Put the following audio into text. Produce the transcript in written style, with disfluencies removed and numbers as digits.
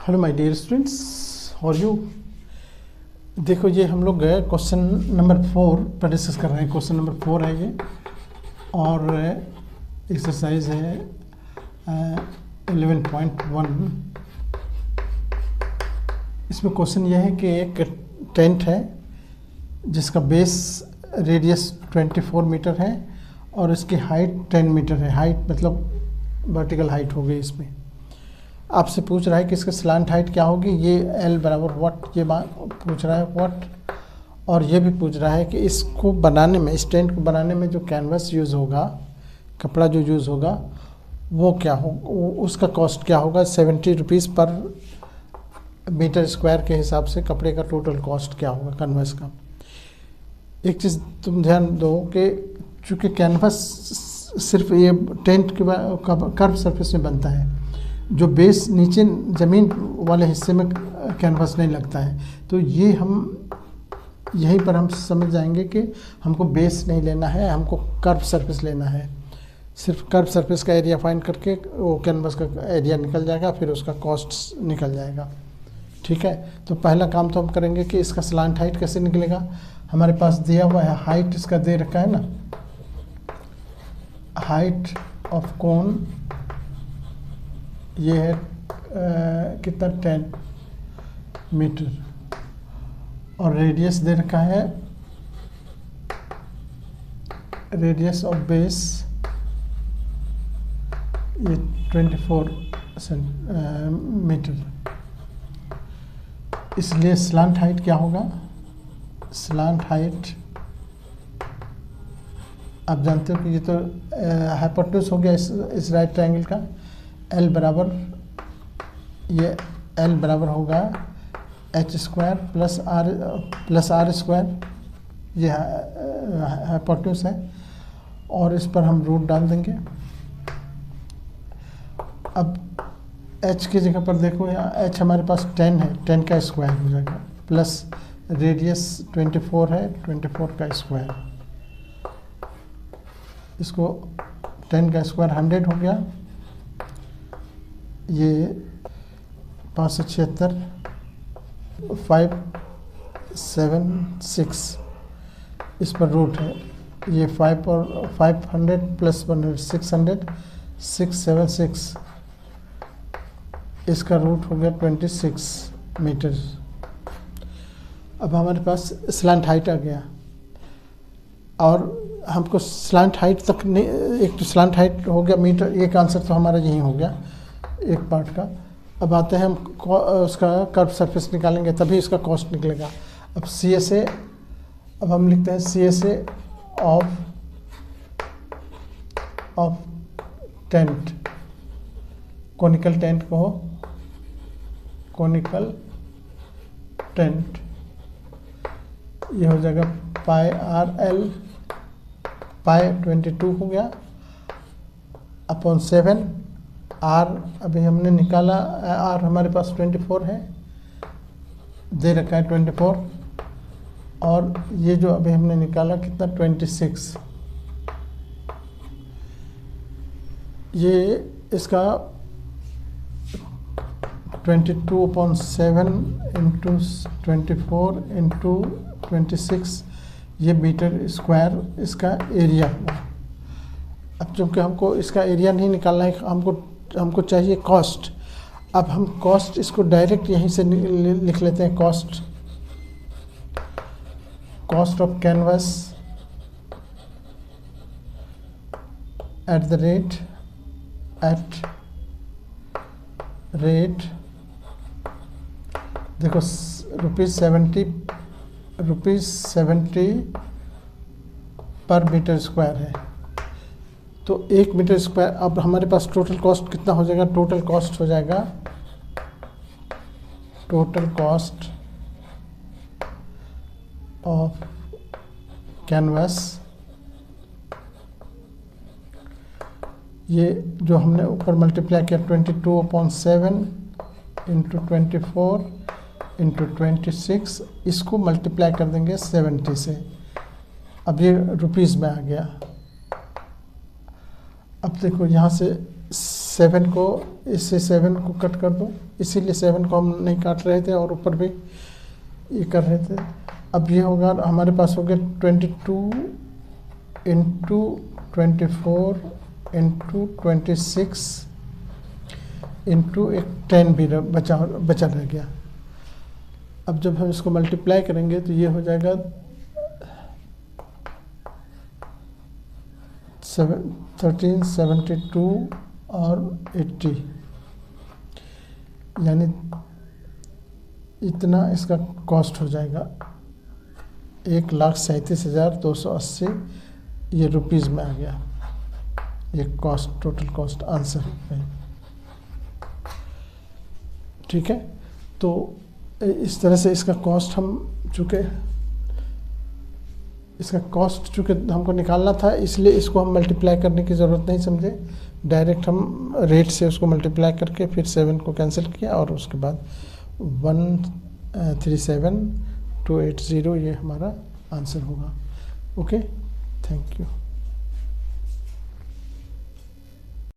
Hello my dear students, how are you. देखो ये हम लोग क्वेश्चन नंबर 4 पर डिस्कस कर रहे हैं। क्वेश्चन नंबर 4 है ये और एक्सरसाइज है 11.1। इसमें क्वेश्चन ये है कि एक टेंट है जिसका बेस रेडियस 24 मीटर है और इसकी हाइट 10 मीटर है। हाइट मतलब वर्टिकल हाइट हो गई। इसमें आपसे पूछ रहा है कि इसका स्लांट हाइट क्या होगी। ये एल बराबर व्हाट ये पूछ रहा है व्हाट, और ये भी पूछ रहा है कि इसको बनाने में, इस टेंट को बनाने में जो कैनवस यूज़ होगा, कपड़ा जो यूज़ होगा वो क्या हो, उसका कॉस्ट क्या होगा। 70 रुपीज़ पर मीटर स्क्वायर के हिसाब से कपड़े का टोटल कॉस्ट क्या होगा कैनवस का। एक चीज़ तुम ध्यान दो कि चूँकि कैनवस सिर्फ ये टेंट के कर्व सरफेस में बनता है, जो बेस नीचे ज़मीन वाले हिस्से में कैनवस नहीं लगता है, तो ये हम यहीं पर हम समझ जाएंगे कि हमको बेस नहीं लेना है, हमको कर्व सरफेस लेना है। सिर्फ कर्व सरफेस का एरिया फाइंड करके वो कैनवस का एरिया निकल जाएगा, फिर उसका कॉस्ट निकल जाएगा। ठीक है, तो पहला काम तो हम करेंगे कि इसका स्लांट हाइट कैसे निकलेगा। हमारे पास दिया हुआ है, हाइट इसका दे रखा है ना, हाइट ऑफ कोन ये है कितना 10 मीटर और रेडियस दे रखा है, रेडियस ऑफ बेस ये 24 मीटर। इसलिए स्लांट हाइट क्या होगा। स्लांट हाइट आप जानते हो कि ये तो हाइपोटेन्यूज हो गया इस राइट ट्रायंगल का। एल बराबर ये एल बराबर होगा H square plus R square, ये हाइपोटेन्यूज है और इस पर हम रूट डाल देंगे। अब एच की जगह पर देखो, यहाँ एच हमारे पास 10 है, 10 का स्क्वायर हो जाएगा, प्लस रेडियस 24 है, 24 का स्क्वायर। इसको 10 का स्क्वायर 100 हो गया। ये 576 576 इस पर रूट है। ये 5 और 500 प्लस 100 600 676, इसका रूट हो गया 26 मीटर। अब हमारे पास स्लांट हाइट आ गया और हमको स्लांट हाइट तक नहीं, एक तो स्लांट हाइट हो गया मीटर, एक आंसर तो हमारा यही हो गया एक पार्ट का। अब आते हैं हम उसका कर्व सरफेस निकालेंगे, तभी इसका कॉस्ट निकलेगा। अब सी एस ए, अब हम लिखते हैं C S A of tent, conical tent को हो, कोनिकल टेंट, ये हो जाएगा पाई आर एल, पाई 22 हो गया अपॉन 7। आर अभी हमने निकाला, आर हमारे पास 24 है, दे रखा है 24, और ये जो अभी हमने निकाला कितना 26, ये इसका 22/7 इंटू 24 इंटू 26, ये मीटर स्क्वायर इसका एरिया हुआ। अब चूँकि हमको इसका एरिया नहीं निकालना है, हमको चाहिए कॉस्ट। अब हम कॉस्ट इसको डायरेक्ट यहीं से लिख लेते हैं। Cost of canvas at the rate देखो ₹70 पर मीटर स्क्वायर है, तो 1 मीटर स्क्वायर। अब हमारे पास टोटल कॉस्ट कितना हो जाएगा। टोटल कॉस्ट हो जाएगा, टोटल कॉस्ट ऑफ कैनवस, ये जो हमने ऊपर मल्टीप्लाई किया 22/7 इंटू 24 इंटू 26, इसको मल्टीप्लाई कर देंगे 70 से। अब ये रुपीज़ में आ गया। अब देखो यहाँ से 7 को, इससे 7 को कट कर दो, इसीलिए 7 को हम नहीं काट रहे थे और ऊपर भी ये कर रहे थे। अब ये होगा, हमारे पास हो गया 22 इंटू 24 इंटू 26 इंटू एक 10 भी बचा रह गया। अब जब हम इसको मल्टीप्लाई करेंगे तो ये हो जाएगा 1372 और 80, यानी इतना इसका कॉस्ट हो जाएगा 1,37,280, ये रुपीज़ में आ गया ये कॉस्ट, टोटल कॉस्ट आंसर है। ठीक है, तो इस तरह से इसका कॉस्ट इसका कॉस्ट चूँकि हमको निकालना था, इसलिए इसको हम मल्टीप्लाई करने की ज़रूरत नहीं समझे, डायरेक्ट हम रेट से उसको मल्टीप्लाई करके फिर 7 को कैंसिल किया और उसके बाद 137,280 ये हमारा आंसर होगा। Okay, thank you.